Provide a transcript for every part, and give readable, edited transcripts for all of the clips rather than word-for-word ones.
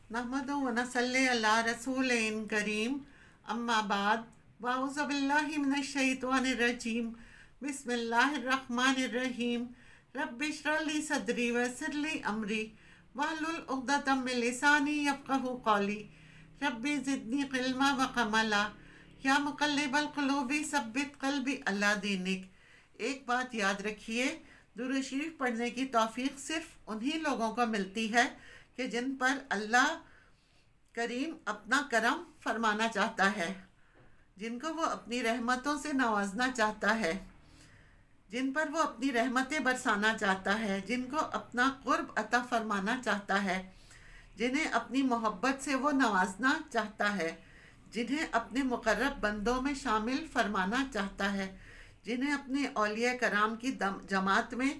نحمدہ و نصلی علی رسول کریم، اما بعد، واعوذ باللہ من الشیطان الرجیم، بسم اللہ الرحمن الرحیم، رب اشرح لی صدری ویسر لی امری واحلل عقدۃ من لسانی یفقہوا قولی، رب زدنی علما وعملا، یا مقلب القلوب ثبت قلبی علی دینک۔ ایک بات یاد رکھیے، درود شریف پڑھنے کی توفیق صرف انہی لوگوں کو ملتی ہے کہ جن پر اللہ کریم اپنا کرم فرمانا چاہتا ہے، جن کو وہ اپنی رحمتوں سے نوازنا چاہتا ہے، جن پر وہ اپنی رحمتیں برسانا چاہتا ہے، جن کو اپنا قرب عطا فرمانا چاہتا ہے، جنہیں اپنی محبت سے وہ نوازنا چاہتا ہے، جنہیں اپنے مقرب بندوں میں شامل فرمانا چاہتا ہے، جنہیں اپنے اولیاء کرام کی جماعت میں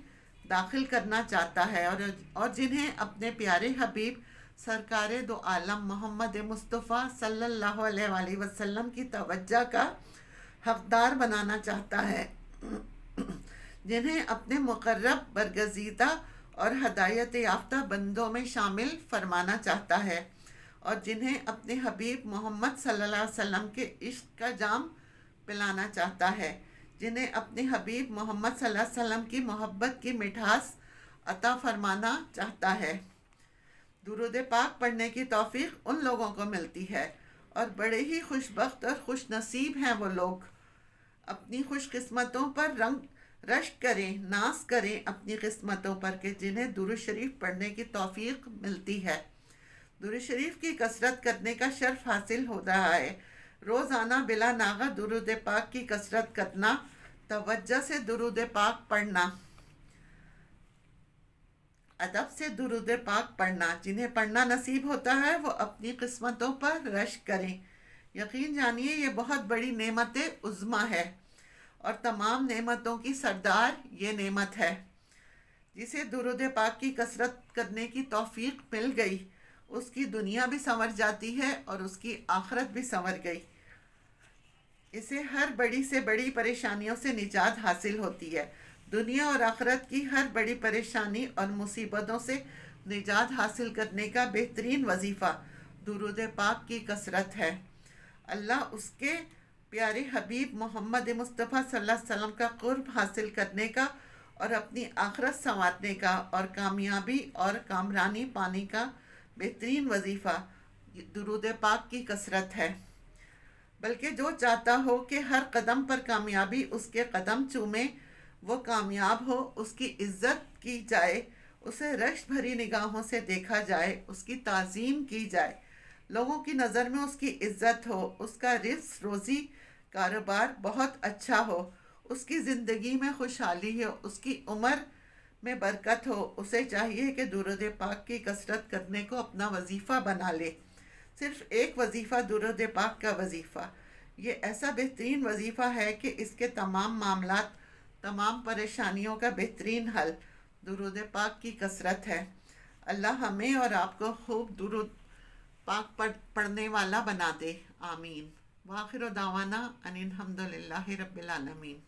داخل کرنا چاہتا ہے، اور جنہیں اپنے پیارے حبیب سرکار دو عالم محمد مصطفیٰ صلی اللہ علیہ وآلہ وسلم کی توجہ کا حقدار بنانا چاہتا ہے، جنہیں اپنے مقرب برگزیدہ اور ہدایت یافتہ بندوں میں شامل فرمانا چاہتا ہے، اور جنہیں اپنے حبیب محمد صلی اللہ علیہ وسلم کے عشق کا جام پلانا چاہتا ہے، جنہیں اپنے حبیب محمد صلی اللہ علیہ وسلم کی محبت کی مٹھاس عطا فرمانا چاہتا ہے۔ درود پاک پڑھنے کی توفیق ان لوگوں کو ملتی ہے، اور بڑے ہی خوش بخت اور خوش نصیب ہیں وہ لوگ۔ اپنی خوش قسمتوں پر رشک کریں، ناز کریں اپنی قسمتوں پر کہ جنہیں درود شریف پڑھنے کی توفیق ملتی ہے۔ درود شریف کی کثرت کرنے کا شرف حاصل ہو رہا ہے۔ روزانہ بلا ناغہ درود پاک کی کثرت کرنا، توجہ سے درود پاک پڑھنا، ادب سے درود پاک پڑھنا۔ جنہیں پڑھنا نصیب ہوتا ہے وہ اپنی قسمتوں پر رشک کریں۔ یقین جانیے یہ بہت بڑی نعمت عظمیٰ ہے، اور تمام نعمتوں کی سردار یہ نعمت ہے۔ جسے درود پاک کی کثرت کرنے کی توفیق مل گئی، اس کی دنیا بھی سنور جاتی ہے اور اس کی آخرت بھی سنور گئی۔ اسے ہر بڑی سے بڑی پریشانیوں سے نجات حاصل ہوتی ہے۔ دنیا اور آخرت کی ہر بڑی پریشانی اور مصیبتوں سے نجات حاصل کرنے کا بہترین وظیفہ درود پاک کی کثرت ہے۔ اللہ اس کے پیارے حبیب محمد مصطفیٰ صلی اللہ علیہ وسلم کا قرب حاصل کرنے کا اور اپنی آخرت سنوارنے کا اور کامیابی اور کامرانی پانے کا بہترین وظیفہ درود پاک کی کثرت ہے۔ بلکہ جو چاہتا ہو کہ ہر قدم پر کامیابی اس کے قدم چومے، وہ کامیاب ہو، اس کی عزت کی جائے، اسے رشک بھری نگاہوں سے دیکھا جائے، اس کی تعظیم کی جائے، لوگوں کی نظر میں اس کی عزت ہو، اس کا رزق روزی کاروبار بہت اچھا ہو، اس کی زندگی میں خوشحالی ہو، اس کی عمر میں برکت ہو، اسے چاہیے کہ درود پاک کی کثرت کرنے کو اپنا وظیفہ بنا لے۔ صرف ایک وظیفہ درود پاک کا وظیفہ، یہ ایسا بہترین وظیفہ ہے کہ اس کے تمام معاملات، تمام پریشانیوں کا بہترین حل درود پاک کی کثرت ہے۔ اللہ ہمیں اور آپ کو خوب درود پاک پڑھنے والا بنا دے، آمین۔ وآخر دعوانا ان الحمد للہ رب العالمین۔